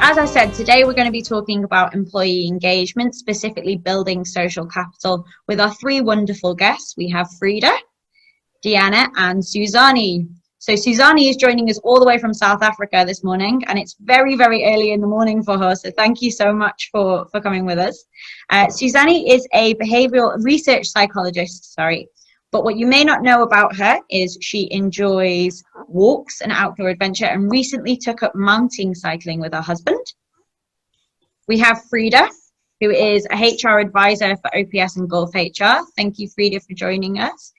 as I said, today we're going to be talking about employee engagement, specifically building social capital with our three wonderful guests. We have Frieda, Deanna and Suzanne. So Suzanne is joining us all the way from South Africa this morning, and it's very, very early in the morning for her. So thank you so much for coming with us. Suzanne is a behavioral research psychologist, but what you may not know about her is she enjoys walks and outdoor adventure and recently took up mountain cycling with her husband. We have Frieda, who is a HR advisor for OPS and Gulf HR. Thank you, Frieda, for joining us.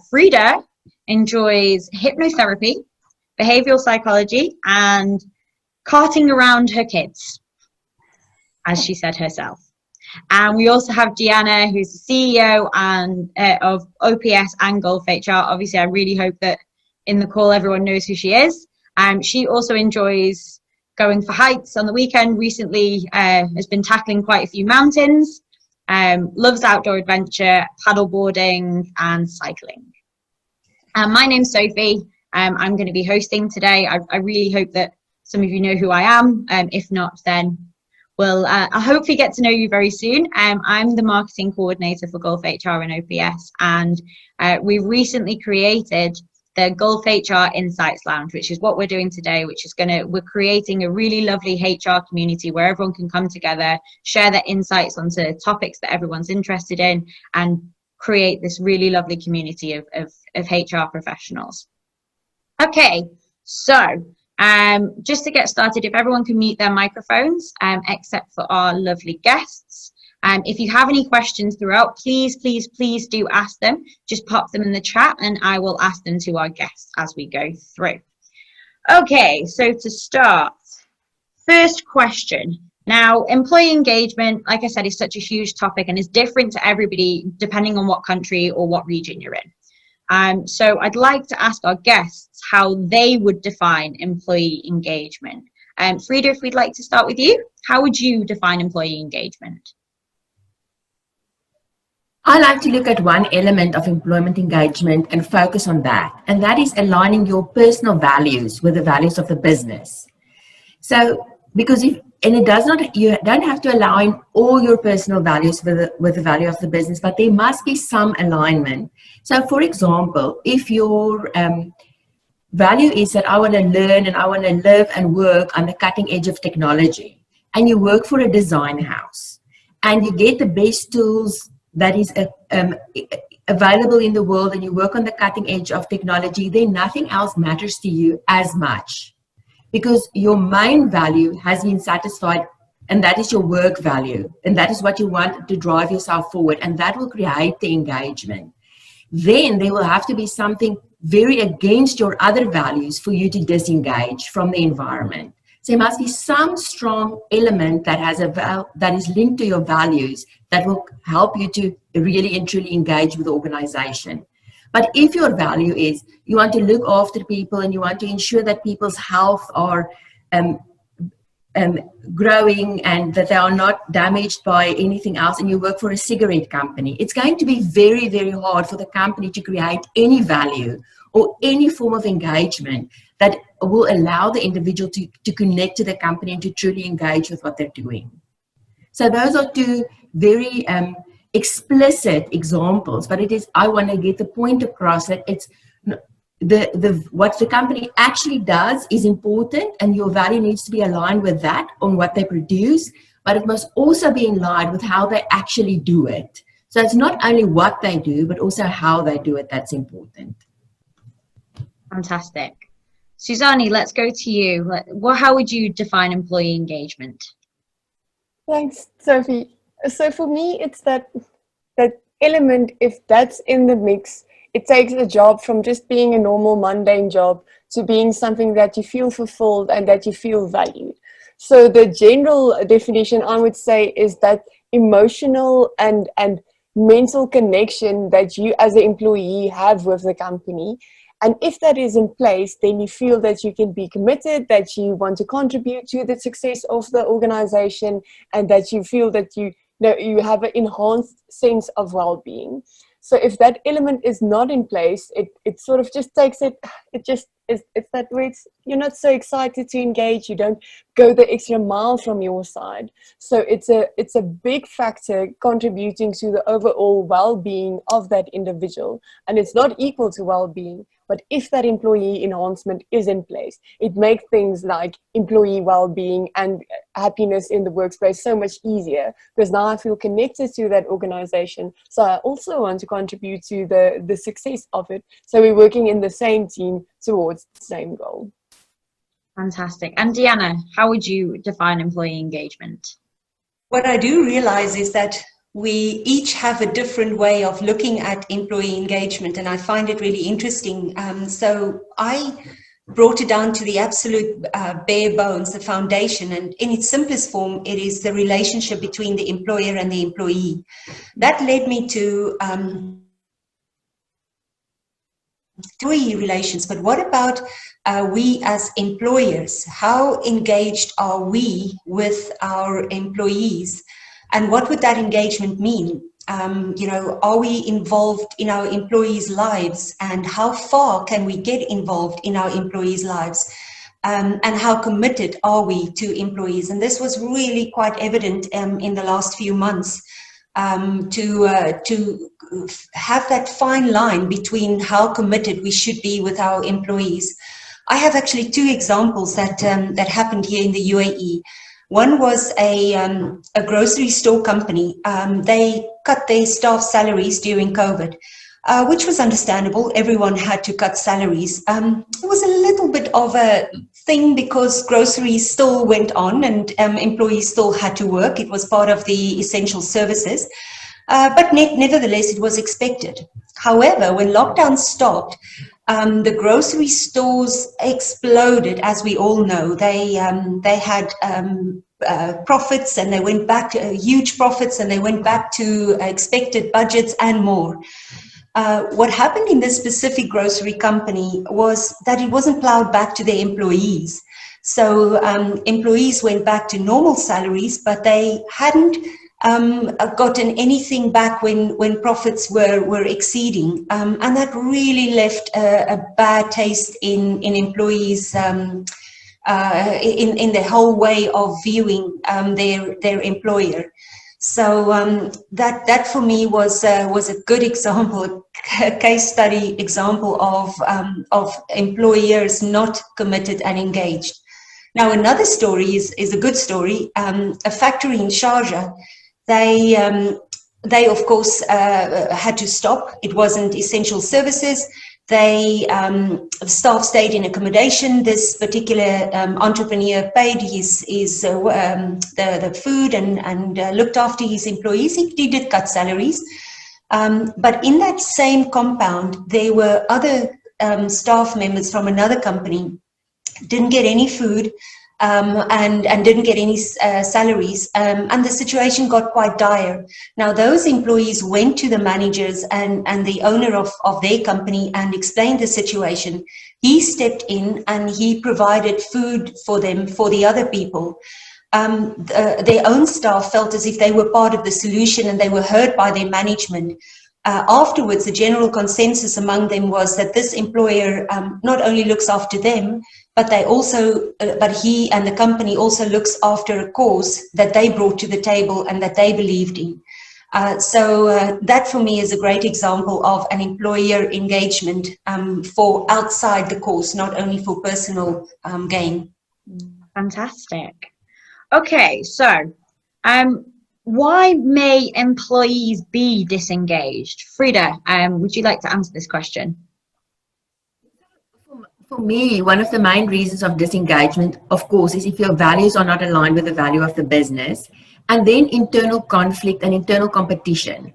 Frieda enjoys hypnotherapy, behavioral psychology, and carting around her kids, as she said herself. And we also have Deanna, who's the CEO of OPS and Gulf HR. Obviously, I really hope that in the call everyone knows who she is. She also enjoys going for hikes on the weekend. Recently has been tackling quite a few mountains, loves outdoor adventure, paddleboarding, and cycling. My name's Sophie. I'm going to be hosting today. I really hope that some of you know who I am. If not, then I'll hopefully get to know you very soon. I'm the marketing coordinator for Gulf HR and OPS, and we've recently created the Gulf HR Insights Lounge, which is what we're doing today, we're creating a really lovely HR community where everyone can come together, share their insights onto topics that everyone's interested in, and create this really lovely community of HR professionals. Okay, so just to get started, if everyone can mute their microphones, except for our lovely guests. If you have any questions throughout, please do ask them. Just pop them in the chat and I will ask them to our guests as we go through. Okay, so to start, first question. Now, employee engagement, like I said, is such a huge topic and is different to everybody depending on what country or what region you're in. So I'd like to ask our guests how they would define employee engagement. Frieda, if we'd like to start with you, how would you define employee engagement? I like to look at one element of employment engagement and focus on that, and that is aligning your personal values with the values of the business. So, because you don't have to align all your personal values with the value of the business, but there must be some alignment. So, for example, if your value is that I want to learn and I want to live and work on the cutting edge of technology, and you work for a design house, and you get the best tools that is available in the world, and you work on the cutting edge of technology, then nothing else matters to you as much, because your main value has been satisfied, and that is your work value, and that is what you want to drive yourself forward, and that will create the engagement. Then there will have to be something very against your other values for you to disengage from the environment. So there must be some strong element that that is linked to your values that will help you to really and truly engage with the organization. But if your value is you want to look after people and you want to ensure that people's health are growing and that they are not damaged by anything else, and you work for a cigarette company, it's going to be very, very hard for the company to create any value or any form of engagement that will allow the individual to connect to the company and to truly engage with what they're doing. So those are two very explicit examples, but I want to get the point across that it's what the company actually does is important, and your value needs to be aligned with that on what they produce, but it must also be in line with how they actually do it. So it's not only what they do, but also how they do it that's important. Fantastic. Suzanne, let's go to you. How would you define employee engagement? Thanks, Sophie. So for me, it's that element, if that's in the mix, it takes a job from just being a normal mundane job to being something that you feel fulfilled and that you feel valued. So the general definition I would say is that emotional and mental connection that you as an employee have with the company. And if that is in place, then you feel that you can be committed, that you want to contribute to the success of the organization, and that you feel that you have an enhanced sense of well-being. So if that element is not in place, it sort of just takes it's that way it's so excited to engage. You don't go the extra mile from your side. So it's a big factor contributing to the overall well-being of that individual. And it's not equal to well-being, but if that employee enhancement is in place, it makes things like employee well-being and happiness in the workplace so much easier, because now I feel connected to that organization. So I also want to contribute to the success of it. So we're working in the same team towards the same goal. Fantastic. And Deanna, how would you define employee engagement? What I do realize is that we each have a different way of looking at employee engagement, and I find it really interesting. So I brought it down to the absolute bare bones, the foundation, and in its simplest form, it is the relationship between the employer and the employee. That led me to employee relations, but what about we as employers? How engaged are we with our employees? And what would that engagement mean? Are we involved in our employees' lives, and how far can we get involved in our employees' lives? And how committed are we to employees? And this was really quite evident in the last few months, to have that fine line between how committed we should be with our employees. I have actually two examples that happened here in the UAE. One was a grocery store company. They cut their staff salaries during COVID, which was understandable. Everyone had to cut salaries. It was a little bit of a thing because groceries still went on and employees still had to work. It was part of the essential services. But nevertheless, it was expected. However, when lockdown stopped, the grocery stores exploded, as we all know. They had profits, and they went back to huge profits, and they went back to expected budgets and more. What happened in this specific grocery company was that it wasn't plowed back to their employees. So employees went back to normal salaries, but they hadn't gotten anything back when profits were exceeding, and that really left a bad taste in employees, in the whole way of viewing their employer. So that for me was a good example, a case study example of employers not committed and engaged. Now another story is a good story. A factory in Sharjah. They of course had to stop. It wasn't essential services. Staff stayed in accommodation. This particular entrepreneur paid the food and looked after his employees. He did cut salaries, but in that same compound there were other staff members from another company, didn't get any food. And didn't get any salaries, and the situation got quite dire. Now those employees went to the managers and the owner of their company and explained the situation. He stepped in and he provided food for them, for the other people. Their own staff felt as if they were part of the solution and they were heard by their management. Afterwards, the general consensus among them was that this employer not only looks after them, but he and the company also looks after a cause that they brought to the table and that they believed in. So that for me is a great example of an employer engagement for outside the cause, not only for personal gain. Fantastic. Okay, so why may employees be disengaged? Frieda, would you like to answer this question? For me, one of the main reasons of disengagement, of course, is if your values are not aligned with the value of the business, and then internal conflict and internal competition.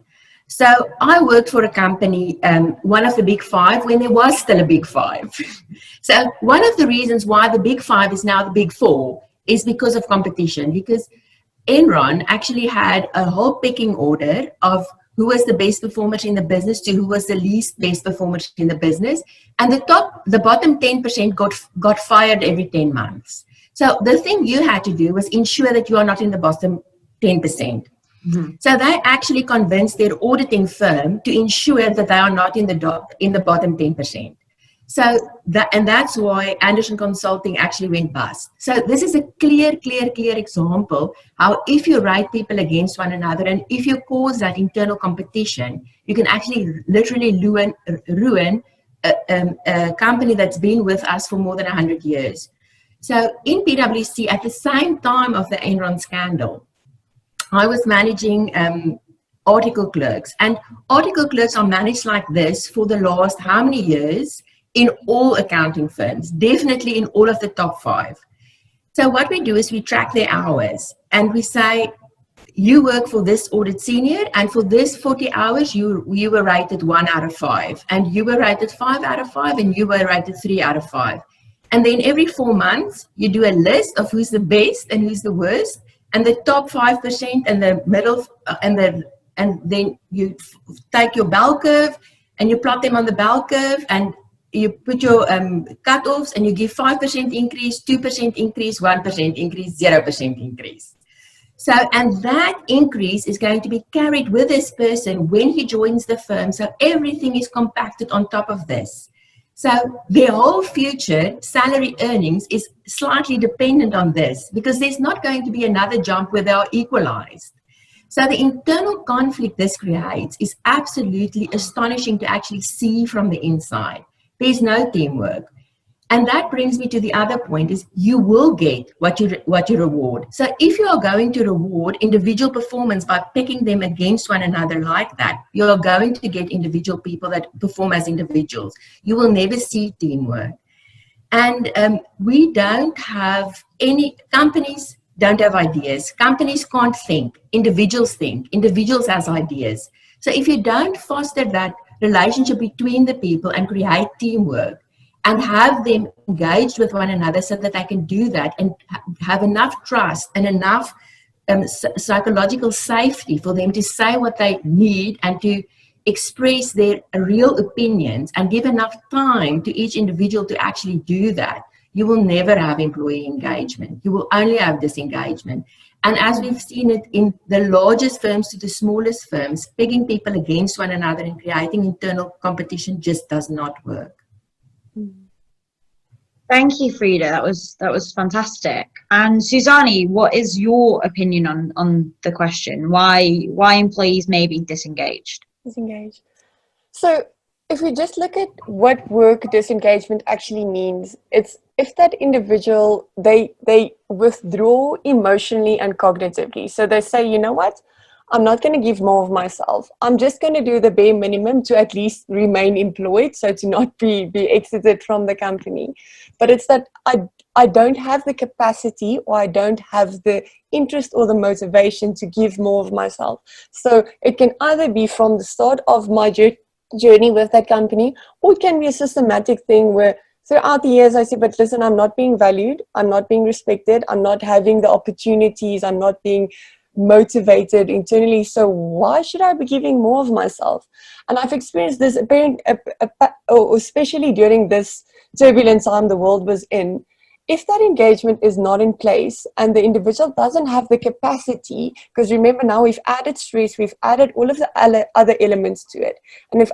So I worked for a company, one of the big five, when there was still a big five. So one of the reasons why the big five is now the big four is because of competition, because Enron actually had a whole pecking order of who was the best performer in the business to who was the least best performer in the business. And the bottom 10% got fired every 10 months. So the thing you had to do was ensure that you are not in the bottom 10%. Mm-hmm. So they actually convinced their auditing firm to ensure that they are not in the bottom 10%. So that's why Anderson Consulting actually went bust. So this is a clear example how if you write people against one another and if you cause that internal competition, you can actually literally ruin a company that's been with us for more than 100 years. So in PwC, at the same time of the Enron scandal, I was managing article clerks, and article clerks are managed like this for the last how many years in all accounting firms, definitely in all of the top 5. So what we do is we track their hours and we say, you work for this audit senior, and for this 40 hours, you were rated 1 out of 5, and you were rated 5 out of 5, and you were rated 3 out of 5. And then every 4 months, you do a list of who's the best and who's the worst, and the top 5% and the middle, and then you take your bell curve and you plot them on the bell curve, and you put your cutoffs, and you give 5% increase, 2% increase, 1% increase, 0% increase. So, and that increase is going to be carried with this person when he joins the firm. So everything is compacted on top of this. So their whole future salary earnings is slightly dependent on this, because there's not going to be another jump where they are equalized. So the internal conflict this creates is absolutely astonishing to actually see from the inside. There's no teamwork. And that brings me to the other point, is you will get what you reward. So if you are going to reward individual performance by picking them against one another like that, you are going to get individual people that perform as individuals. You will never see teamwork. And we don't have any, companies don't have ideas. Companies can't think. Individuals think. Individuals has ideas. So if you don't foster that relationship between the people and create teamwork, and have them engaged with one another so that they can do that and have enough trust and enough psychological safety for them to say what they need and to express their real opinions, and give enough time to each individual to actually do that, you will never have employee engagement. You will only have disengagement. And as we've seen it in the largest firms to the smallest firms, pegging people against one another and creating internal competition just does not work. Thank you, Frieda. That was fantastic. And Suzanne, what is your opinion on the question? Why employees may be disengaged? Disengaged. So if we just look at what work disengagement actually means, it's if that individual, they withdraw emotionally and cognitively. So they say, you know what? I'm not going to give more of myself. I'm just going to do the bare minimum to at least remain employed, so to not be exited from the company. But it's that I don't have the capacity, or I don't have the interest or the motivation to give more of myself. So it can either be from the start of my journey with that company, or it can be a systematic thing where throughout the years I say, but listen, I'm not being valued, I'm not being respected, I'm not having the opportunities, I'm not being motivated internally, so why should I be giving more of myself? And I've experienced this, especially during this turbulent time the world was in. If that engagement is not in place and the individual doesn't have the capacity, because remember now we've added stress, we've added all of the other elements to it, and if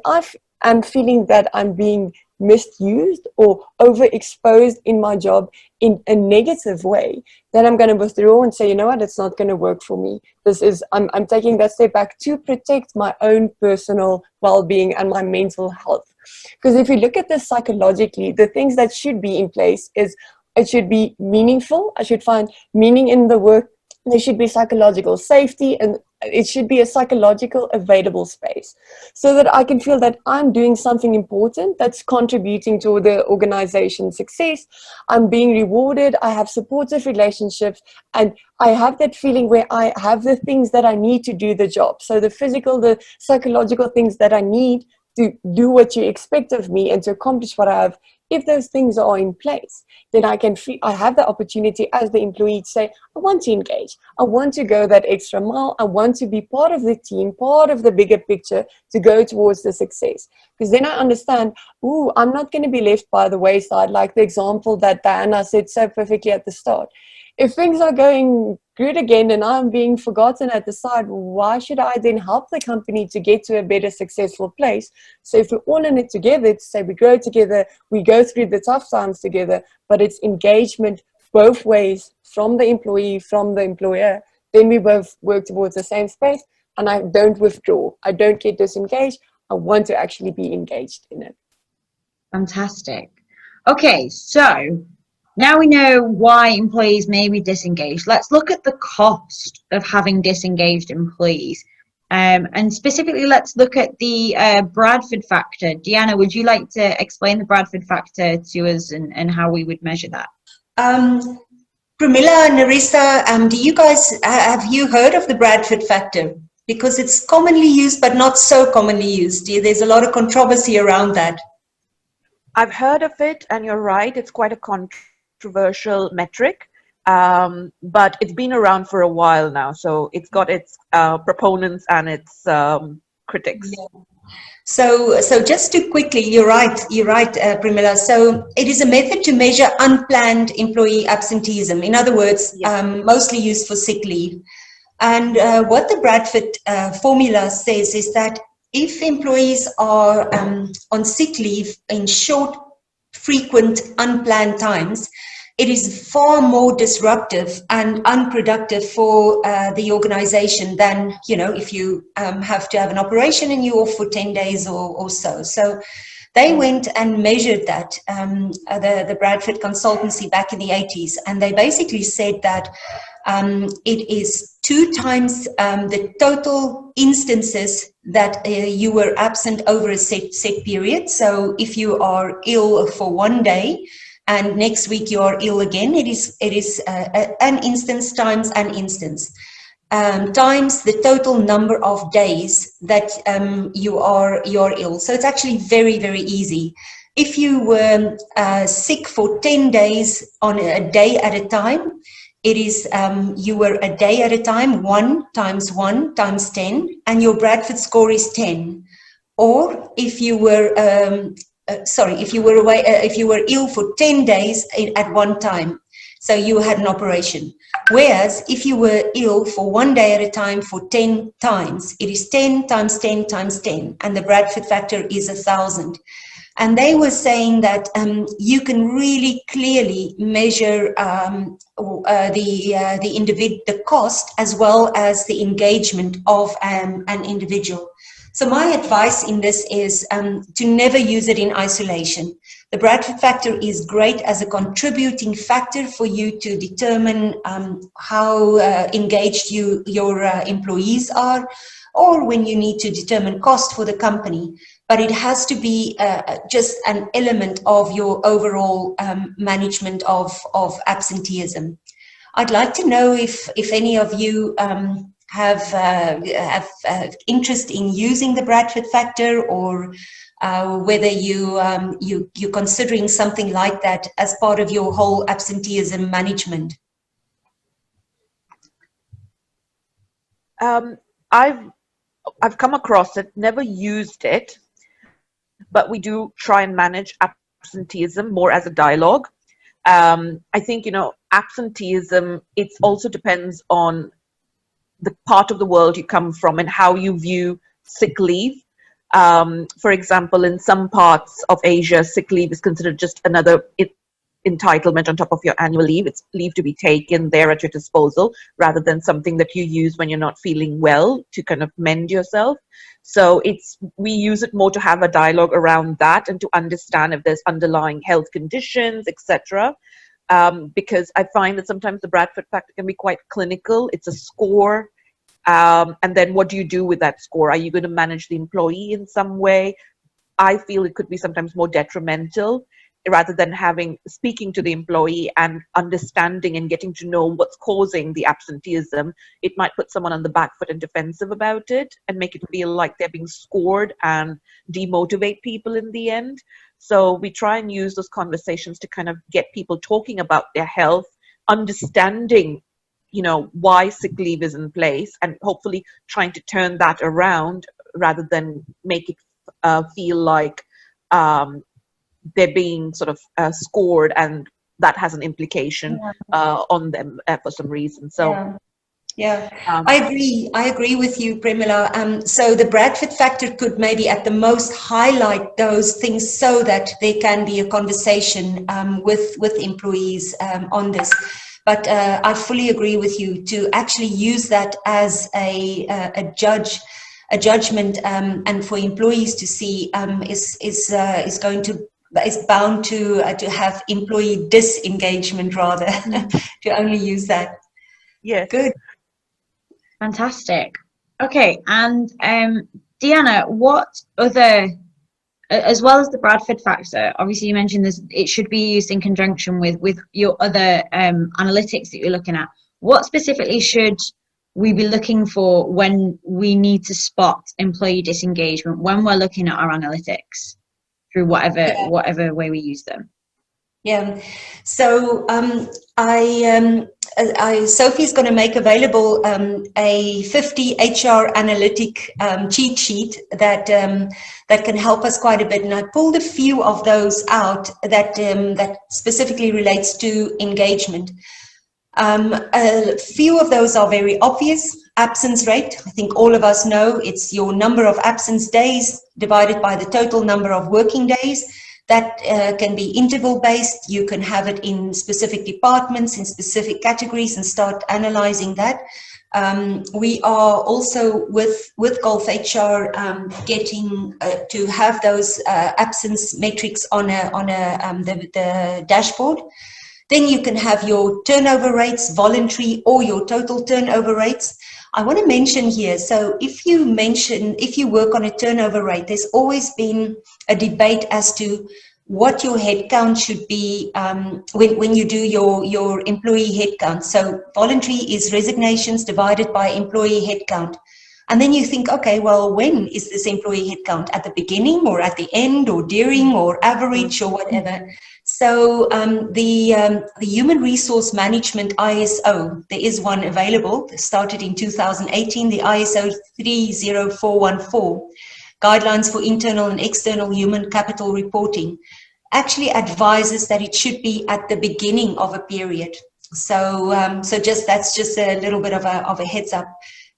I'm feeling that I'm being misused or overexposed in my job in a negative way, then I'm going to withdraw and say, you know what, it's not going to work for me. I'm taking that step back to protect my own personal well-being and my mental health. Because if you look at this psychologically, the things that should be in place is it should be meaningful. I should find meaning in the work. There should be psychological safety, and it should be a psychological available space so that I can feel that I'm doing something important that's contributing to the organization's success. I'm being rewarded. I have supportive relationships, and I have that feeling where I have the things that I need to do the job. So the physical, the psychological things that I need to do what you expect of me and to accomplish what I have. If those things are in place, then I have the opportunity as the employee to say, I want to engage. I want to go that extra mile. I want to be part of the team, part of the bigger picture to go towards the success. Because then I understand, I'm not going to be left by the wayside, like the example that Diana said so perfectly at the start. If things are going screwed again and I'm being forgotten at the side. Why should I then help the company to get to a better, successful place? So if we're all in it together, to say we grow together, we go through the tough times together, but it's engagement both ways, from the employee, from the employer, then we both work towards the same space, and I don't withdraw. I don't get disengaged. I want to actually be engaged in it. Fantastic. Okay, so now we know why employees may be disengaged. Let's look at the cost of having disengaged employees. And specifically, let's look at the Bradford factor. Deanna, would you like to explain the Bradford factor to us and how we would measure that? Pramila, Narisa, do you guys, have you heard of the Bradford factor? Because it's commonly used, but not so commonly used. There's a lot of controversy around that. I've heard of it, and you're right, it's quite a controversial metric, but it's been around for a while now, so it's got its proponents and its critics. Yeah. So just to quickly, you're right, Pramila. So it is a method to measure unplanned employee absenteeism. In other words, Yes. mostly used for sick leave. And what the Bradford formula says is that if employees are on sick leave in short, frequent, unplanned times, it is far more disruptive and unproductive for the organization than, you know, if you have to have an operation and you're off for 10 days or so. So they went and measured that, the Bradford consultancy back in the 80s, and they basically said that it is 2 times the total instances that you were absent over a set period. So if you are ill for 1 day, and next week you are ill again, it is an instance times an instance, times the total number of days that you're ill. So it's actually very, very easy. If you were sick for 10 days on a day at a time, it is you were a day at a time, 1 times 1 times 10, and your Bradford score is 10. Or if you were if you were ill for 10 days at one time, so you had an operation. Whereas if you were ill for 1 day at a time for 10 times, it is 10 times 10 times 10, and the Bradford factor is 1,000. And they were saying that you can really clearly measure the cost as well as the engagement of an individual. So my advice in this is to never use it in isolation. The Bradford factor is great as a contributing factor for you to determine how engaged your employees are, or when you need to determine cost for the company. But it has to be just an element of your overall management of absenteeism. I'd like to know if any of you have interest in using the Bradford factor, or whether you're considering something like that as part of your whole absenteeism management. I've come across it, never used it, but we do try and manage absenteeism more as a dialogue. I think, you know, absenteeism, it also depends on the part of the world you come from and how you view sick leave. For example, in some parts of Asia, sick leave is considered just another entitlement on top of your annual leave. It's leave to be taken there at your disposal, rather than something that you use when you're not feeling well to kind of mend yourself. So we use it more to have a dialogue around that and to understand if there's underlying health conditions, etc. Because I find that sometimes the Bradford factor can be quite clinical. It's a score. And then what do you do with that score? Are you going to manage the employee in some way? I feel it could be sometimes more detrimental, rather than speaking to the employee and understanding and getting to know what's causing the absenteeism. It might put someone on the back foot and defensive about it and make it feel like they're being scored and demotivate people in the end. So we try and use those conversations to kind of get people talking about their health, understanding, you know, why sick leave is in place, and hopefully trying to turn that around rather than make it feel like they're being sort of scored, and that has an implication on them for some reason. So Yeah, I agree with you, Premila. So the Bradford factor could maybe at the most highlight those things so that there can be a conversation with employees on this. But I fully agree with you to actually use that as a judgment, and for employees to see is bound to have employee disengagement rather to only use that. Yes. Good. Fantastic. Okay, and Deanna, what other, as well as the Bradford factor, obviously you mentioned this, it should be used in conjunction with your other analytics that you're looking at. What specifically should we be looking for when we need to spot employee disengagement when we're looking at our analytics through whatever way we use them? Yeah, so Sophie's going to make available a 50 HR analytic cheat sheet that can help us quite a bit. And I pulled a few of those out that specifically relates to engagement. A few of those are very obvious. Absence rate, I think all of us know, it's your number of absence days divided by the total number of working days. That can be interval based. You can have it in specific departments, in specific categories, and start analyzing that. We are also with Golf HR getting to have those absence metrics on the dashboard. Then you can have your turnover rates, voluntary or your total turnover rates. I want to mention here, so if you work on a turnover rate, there's always been a debate as to what your headcount should be when you do your employee headcount. So voluntary is resignations divided by employee headcount. And then you think, okay, well, when is this employee headcount? At the beginning or at the end or during or average or whatever? So the Human Resource Management ISO, there is one available, started in 2018, the ISO 30414, Guidelines for Internal and External Human Capital Reporting, actually advises that it should be at the beginning of a period. So that's just a little bit of a heads up.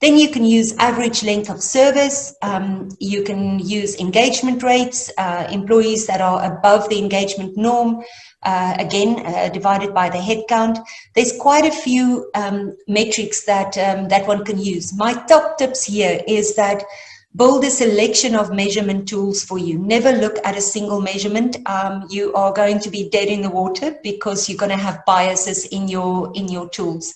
Then you can use average length of service. You can use engagement rates, employees that are above the engagement norm, divided by the headcount. There's quite a few metrics that one can use. My top tips here is that build a selection of measurement tools for you. Never look at a single measurement. You are going to be dead in the water because you're going to have biases in your tools.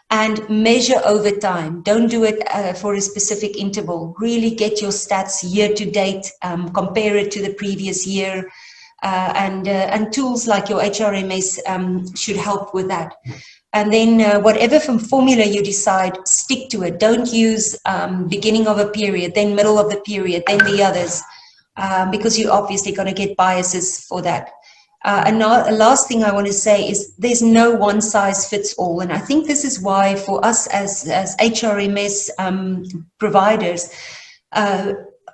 And measure over time. Don't do it for a specific interval. Really get your stats year to date, compare it to the previous year, and tools like your HRMS should help with that. And then whatever formula you decide, stick to it. Don't use beginning of a period, then middle of the period, then the others, because you're obviously going to get biases for that. And now, the last thing I want to say is there's no one size fits all. And I think this is why for us as HRMS providers,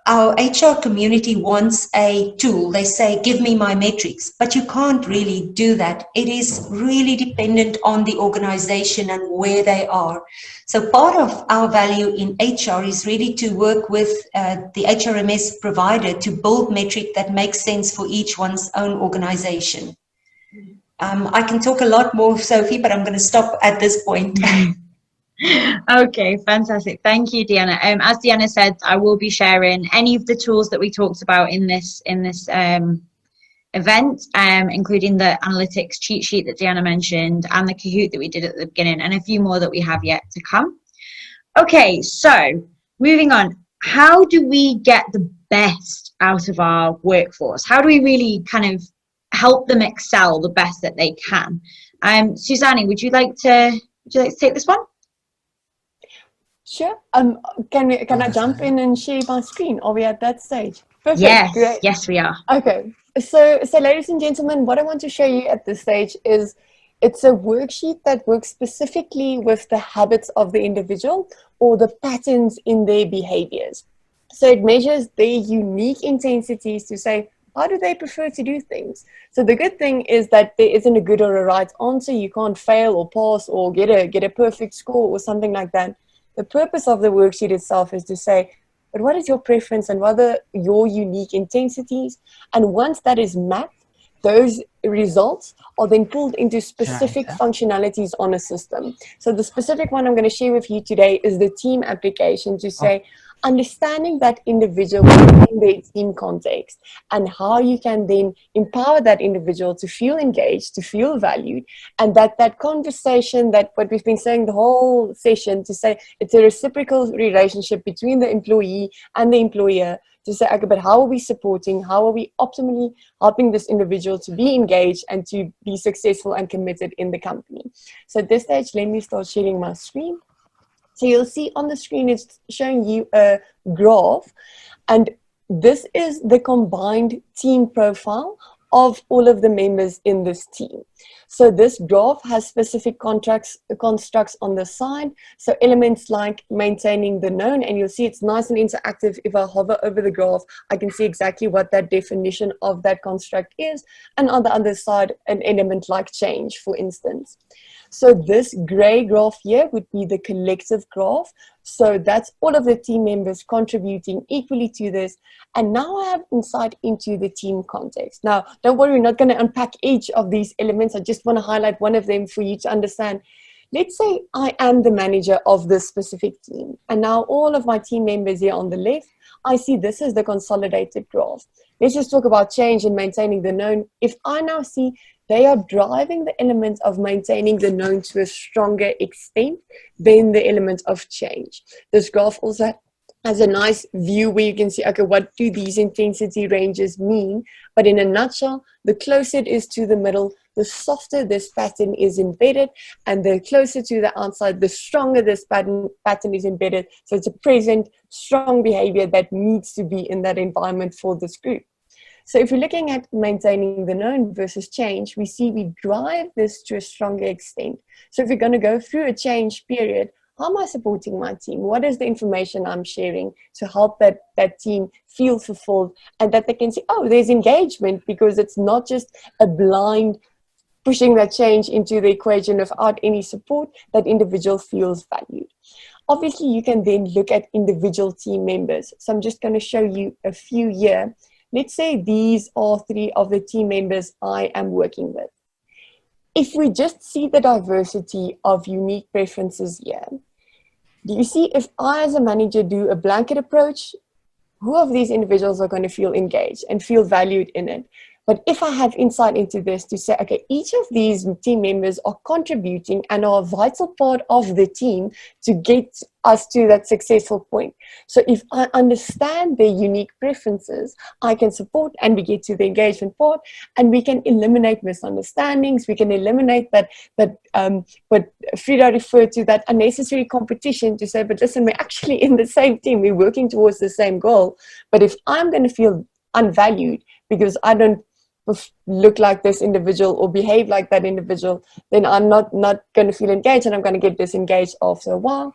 our HR community wants a tool. They say, give me my metrics, but you can't really do that. It is really dependent on the organization and where they are. So part of our value in HR is really to work with the HRMS provider to build metric that makes sense for each one's own organization. I can talk a lot more, Sophie, but I'm going to stop at this point. Okay, fantastic. Thank you, Deanna. As Deanna said, I will be sharing any of the tools that we talked about in this event, including the analytics cheat sheet that Deanna mentioned and the Kahoot that we did at the beginning, and a few more that we have yet to come. Okay, so moving on. How do we get the best out of our workforce? How do we really kind of help them excel the best that they can? Suzanne, would you like to take this one? Sure. Can I jump in and share my screen? Are we at that stage? Perfect. Yes. Great. Yes, we are. Okay. So ladies and gentlemen, what I want to show you at this stage is it's a worksheet that works specifically with the habits of the individual or the patterns in their behaviors. So it measures their unique intensities to say, how do they prefer to do things? So the good thing is that there isn't a good or a right answer. You can't fail or pass or get a perfect score or something like that. The purpose of the worksheet itself is to say, but what is your preference and what are your unique intensities? And once that is mapped, those results are then pulled into specific functionalities on a system. So the specific one I'm going to share with you today is the team application to say, understanding that individual in their team context and how you can then empower that individual to feel engaged, to feel valued, and that conversation, that what we've been saying the whole session, to say it's a reciprocal relationship between the employee and the employer, to say, okay, but how are we supporting, how are we optimally helping this individual to be engaged and to be successful and committed in the company. So at this stage, let me start sharing my screen. So you'll see on the screen, it's showing you a graph, and this is the combined team profile of all of the members in this team. So this graph has specific constructs on the side. So elements like maintaining the known, and you'll see it's nice and interactive. If I hover over the graph, I can see exactly what that definition of that construct is. And on the other side, an element like change, for instance. So this gray graph here would be the collective graph. So that's all of the team members contributing equally to this. And now I have insight into the team context. Now, don't worry, we're not going to unpack each of these elements. I just want to highlight one of them for you to understand. Let's say I am the manager of this specific team. And now all of my team members here on the left, I see this as the consolidated graph. Let's just talk about change and maintaining the known. If I now see they are driving the element of maintaining the known to a stronger extent than the element of change. This graph also has a nice view where you can see, okay, what do these intensity ranges mean? But in a nutshell, the closer it is to the middle, the softer this pattern is embedded, and the closer to the outside, the stronger this pattern is embedded. So it's a present, strong behavior that needs to be in that environment for this group. So if we're looking at maintaining the known versus change, we see we drive this to a stronger extent. So if we're going to go through a change period, how am I supporting my team? What is the information I'm sharing to help that team feel fulfilled and that they can see, oh, there's engagement, because it's not just a blind pushing that change into the equation without any support. That individual feels valued. Obviously, you can then look at individual team members. So I'm just going to show you a few here. Let's say these are 3 of the team members I am working with. If we just see the diversity of unique preferences here, do you see if I as a manager do a blanket approach, who of these individuals are going to feel engaged and feel valued in it? But if I have insight into this to say, okay, each of these team members are contributing and are a vital part of the team to get us to that successful point. So if I understand their unique preferences, I can support, and we get to the engagement part, and we can eliminate misunderstandings. We can eliminate what Frieda referred to, that unnecessary competition, to say, but listen, we're actually in the same team. We're working towards the same goal. But if I'm going to feel unvalued because I don't look like this individual or behave like that individual, then I'm not going to feel engaged, and I'm going to get disengaged after a while.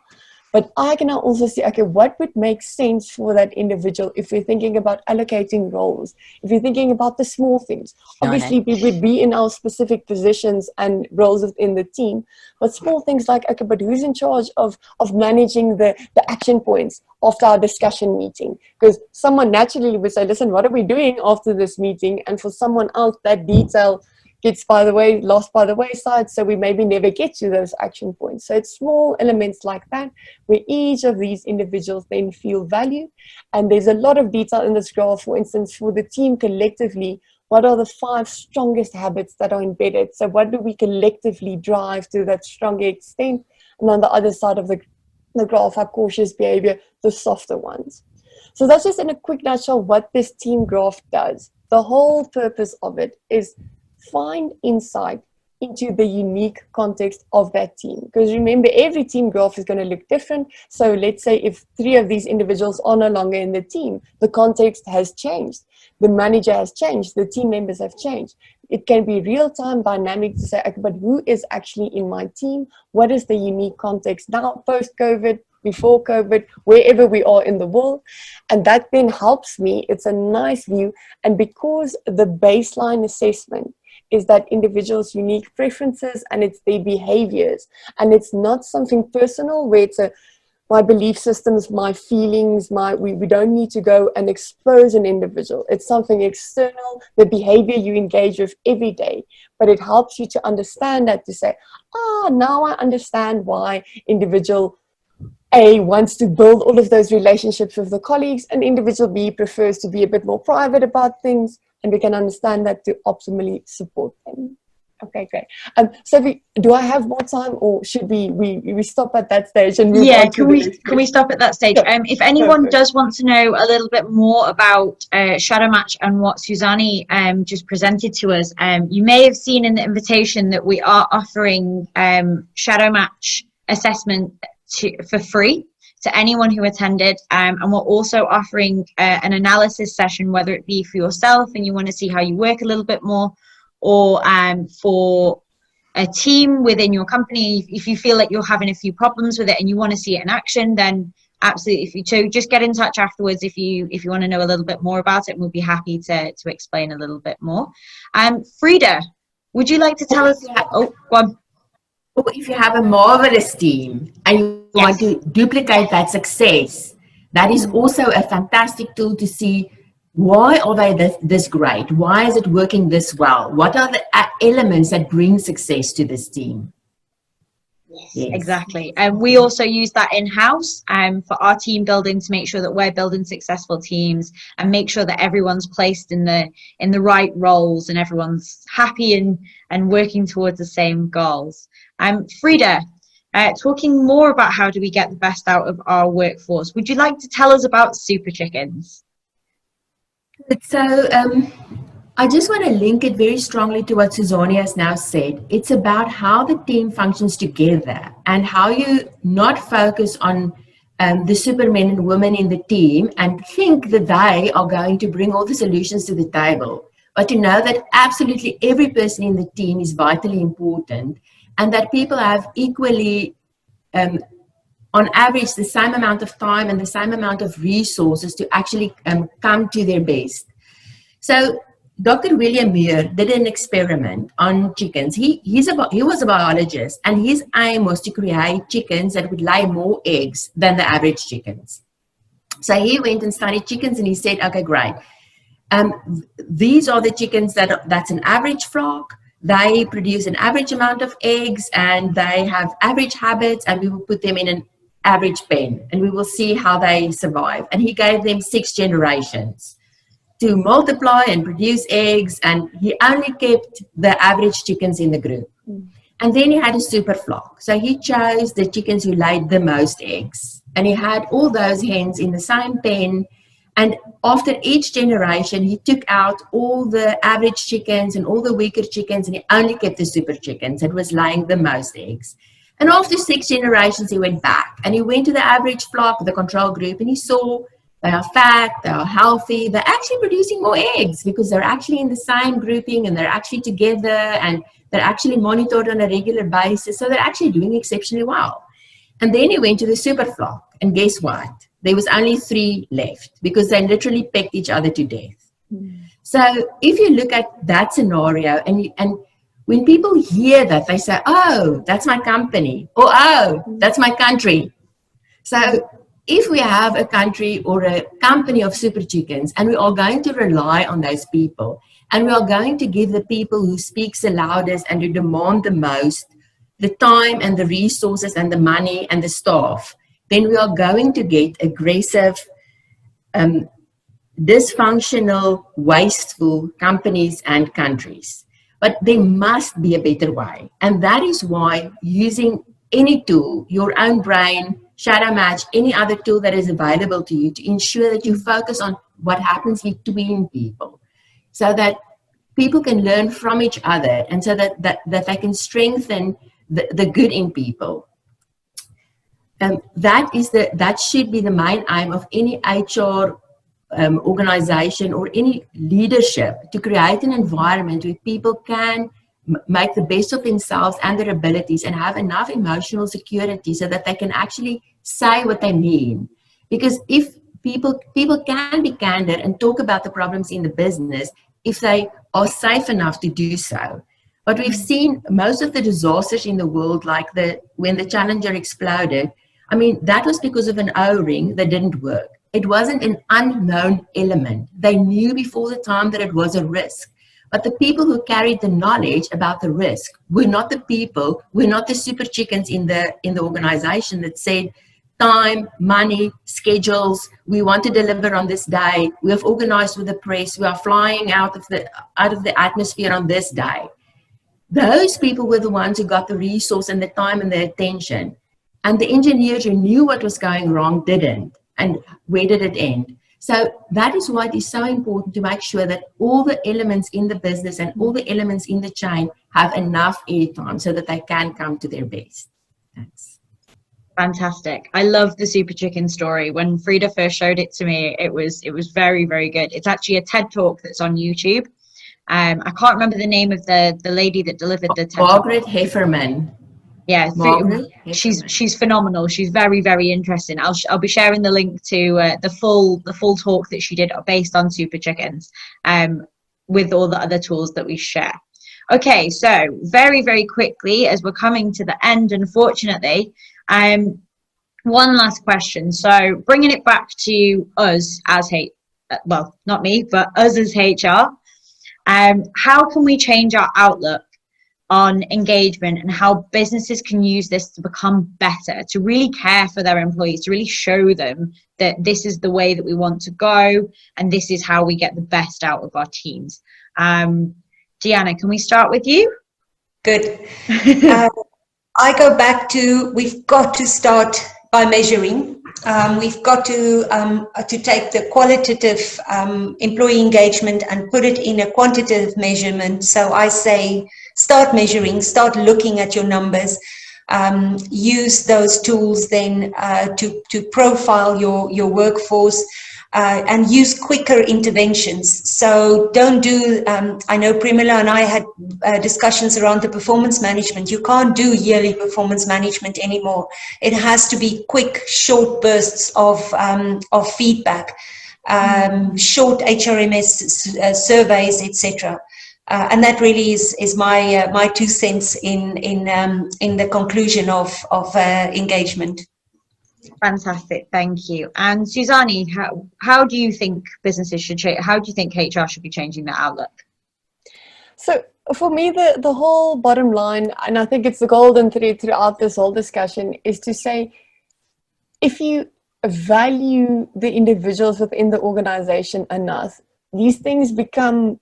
But I can now also see, okay, what would make sense for that individual if we're thinking about allocating roles, if we're thinking about the small things. Obviously, we would be in our specific positions and roles within the team, but small things like, okay, but who's in charge of managing the action points after our discussion meeting? Because someone naturally would say, listen, what are we doing after this meeting? And for someone else, that detail gets lost by the wayside, so we maybe never get to those action points. So it's small elements like that where each of these individuals then feel valued. And there's a lot of detail in this graph. For instance, for the team collectively, what are the 5 strongest habits that are embedded? So what do we collectively drive to that stronger extent? And on the other side of the graph, our cautious behavior, the softer ones. So that's just in a quick nutshell what this team graph does. The whole purpose of it is find insight into the unique context of that team. Because remember, every team graph is going to look different. So let's say if 3 of these individuals are no longer in the team, the context has changed. The manager has changed. The team members have changed. It can be real-time dynamic to say, okay, but who is actually in my team? What is the unique context now post-COVID? before COVID, wherever we are in the world. And that then helps me. It's a nice view. And because the baseline assessment is that individuals' unique preferences and it's their behaviors, and it's not something personal where it's my belief systems, my feelings, we don't need to go and expose an individual. It's something external, the behavior you engage with every day. But it helps you to understand that, to say, now I understand why individual A wants to build all of those relationships with the colleagues, and individual B prefers to be a bit more private about things, and we can understand that to optimally support them. Okay, great. Sophie, do I have more time, or should we stop at that stage and move on to can we stop at that stage? Yeah. If anyone Perfect. does want to know a little bit more about Shadowmatch and what Suzanne just presented to us, you may have seen in the invitation that we are offering Shadowmatch assessment for free to anyone who attended, and we're also offering an analysis session, whether it be for yourself and you want to see how you work a little bit more, or for a team within your company. If you feel like you're having a few problems with it and you want to see it in action, then absolutely, if you too, just get in touch afterwards if you want to know a little bit more about it, and we'll be happy to explain a little bit more. Frieda, would you like to tell us? Oh, go on. If you have a marvelous team and you want to duplicate that success, that is also a fantastic tool to see, why are they this great? Why is it working this well? What are the elements that bring success to this team? Yes, exactly. And we also use that in-house for our team building, to make sure that we're building successful teams and make sure that everyone's placed in the right roles and everyone's happy and working towards the same goals. Frieda, talking more about how do we get the best out of our workforce, would you like to tell us about Super Chickens? So I just want to link it very strongly to what Suzanne has now said. It's about how the team functions together and how you not focus on the supermen and women in the team and think that they are going to bring all the solutions to the table, but to know that absolutely every person in the team is vitally important, and that people have equally, on average, the same amount of time and the same amount of resources to actually come to their best. So Dr. William Muir did an experiment on chickens. He was a biologist, and his aim was to create chickens that would lay more eggs than the average chickens. So he went and studied chickens, and he said, okay, great. These are the chickens that's an average flock. They produce an average amount of eggs, and they have average habits, and we will put them in an average pen, and we will see how they survive. And he gave them 6 generations to multiply and produce eggs, and he only kept the average chickens in the group. And then he had a super flock. So he chose the chickens who laid the most eggs, and he had all those hens in the same pen. And after each generation, he took out all the average chickens and all the weaker chickens, and he only kept the super chickens that was laying the most eggs. And after 6 generations, he went back, and he went to the average flock, the control group, and he saw they are fat, they are healthy, they're actually producing more eggs because they're actually in the same grouping, and they're actually together, and they're actually monitored on a regular basis. So they're actually doing exceptionally well. And then he went to the super flock, and guess what? There was only 3 left because they literally pecked each other to death. So if you look at that scenario, and when people hear that, they say, oh, that's my company, or oh, that's my country. So if we have a country or a company of super chickens, and we are going to rely on those people, and we are going to give the people who speak the loudest and who demand the most the time and the resources and the money and the staff, then we are going to get aggressive, dysfunctional, wasteful companies and countries. But there must be a better way. And that is why using any tool, your own brain, Shadowmatch, any other tool that is available to you, to ensure that you focus on what happens between people, so that people can learn from each other, and so that they can strengthen the good in people. That should be the main aim of any HR organization or any leadership, to create an environment where people can make the best of themselves and their abilities and have enough emotional security so that they can actually say what they mean. Because if people can be candid and talk about the problems in the business if they are safe enough to do so. But we've seen most of the disasters in the world, like when the Challenger exploded, I mean, that was because of an O-ring that didn't work. It wasn't an unknown element. They knew before the time that it was a risk. But the people who carried the knowledge about the risk were not the people, were not the super chickens in the organization that said, time, money, schedules, we want to deliver on this day, we have organized with the press, we are flying out of the atmosphere on this day. Those people were the ones who got the resource and the time and the attention. And the engineers who knew what was going wrong didn't. And where did it end? So that is why it is so important to make sure that all the elements in the business and all the elements in the chain have enough airtime so that they can come to their best. Thanks. Fantastic. I love the super chicken story. When Frieda first showed it to me, it was very, very good. It's actually a TED talk that's on YouTube. I can't remember the name of the lady that delivered the TED Margaret talk. Hefferman. Yeah, Margaret she's phenomenal. She's very, very interesting. I'll be sharing the link to the full talk that she did based on super chickens, with all the other tools that we share. Okay, so very, very quickly, as we're coming to the end, unfortunately, one last question. So bringing it back to us as well, not me, but us as HR. How can we change our outlook on engagement and how businesses can use this to become better, to really care for their employees, to really show them that this is the way that we want to go and this is how we get the best out of our teams? Deanna, can we start with you? Good. I go back to, we've got to start by measuring. We've got to take the qualitative employee engagement and put it in a quantitative measurement. So I say, start measuring, start looking at your numbers, use those tools then to profile your workforce, and use quicker interventions. So don't do, I know Primula and I had discussions around the performance management. You can't do yearly performance management anymore. It has to be quick, short bursts of feedback, short HRMS surveys, etc. And that really is my 2 cents in the conclusion of engagement. Fantastic, thank you. And Suzanne, how do you think businesses should change? How do you think HR should be changing their outlook? So for me, the whole bottom line, and I think it's the golden thread throughout this whole discussion, is to say, if you value the individuals within the organization enough, these things become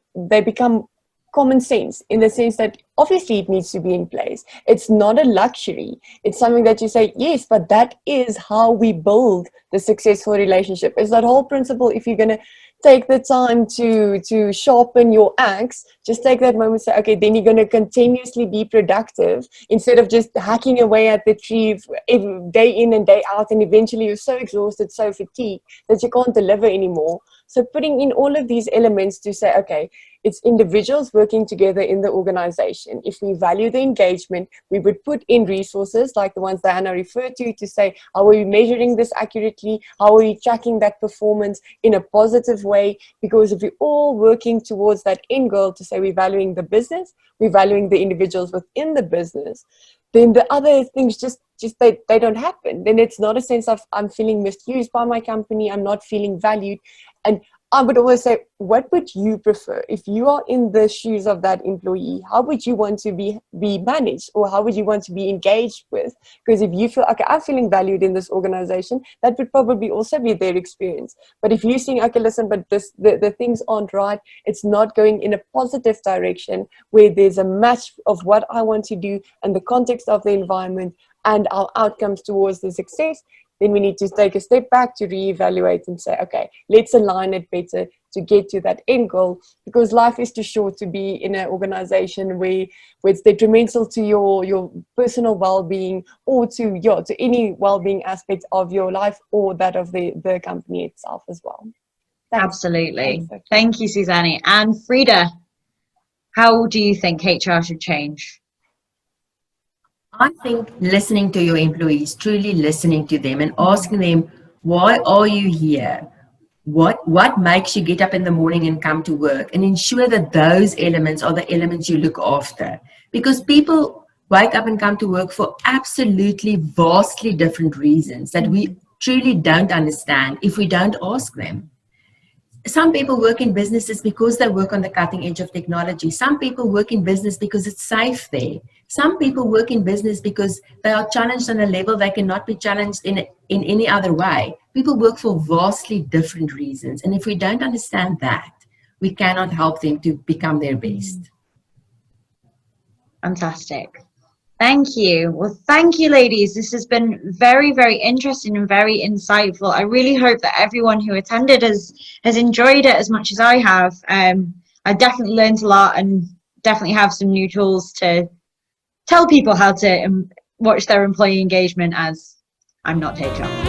common sense, in the sense that obviously it needs to be in place. It's not a luxury. It's something that you say, yes, but that is how we build the successful relationship. It's that whole principle. If you're going to take the time to sharpen your axe, just take that moment and say, okay, then you're going to continuously be productive instead of just hacking away at the tree day in and day out, and eventually you're so exhausted, so fatigued that you can't deliver anymore. So putting in all of these elements to say, okay, it's individuals working together in the organization. If we value the engagement, we would put in resources like the ones that Anna referred to say, how are we measuring this accurately? How are we tracking that performance in a positive way? Because if we're all working towards that end goal to say we're valuing the business, we're valuing the individuals within the business, then the other things just they don't happen. Then it's not a sense of I'm feeling misused by my company, I'm not feeling valued. And I would always say, what would you prefer? If you are in the shoes of that employee, how would you want to be managed, or how would you want to be engaged with? Because if you feel, okay, I'm feeling valued in this organization, that would probably also be their experience. But if you're saying, okay, listen, but the things aren't right, it's not going in a positive direction where there's a match of what I want to do and the context of the environment and our outcomes towards the success, then we need to take a step back to reevaluate and say, okay, let's align it better to get to that end goal, because life is too short to be in an organization where it's detrimental to your personal well-being, or to any well-being aspect of your life or that of the company itself as well. Thanks. Absolutely. Thanks. Thank you, Suzanne. And Frieda, How do you think HR should change? I think listening to your employees, truly listening to them and asking them, why are you here? What makes you get up in the morning and come to work, and ensure that those elements are the elements you look after, because people wake up and come to work for absolutely vastly different reasons that we truly don't understand if we don't ask them. Some people work in businesses because they work on the cutting edge of technology. Some people work in business because it's safe there. Some people work in business because they are challenged on a level they cannot be challenged in any other way. People work for vastly different reasons. And if we don't understand that, we cannot help them to become their best. Fantastic. Thank you. Well, thank you, ladies. This has been very, very interesting and very insightful. I really hope that everyone who attended has enjoyed it as much as I have. I definitely learned a lot and definitely have some new tools to tell people how to watch their employee engagement, as I'm not HR.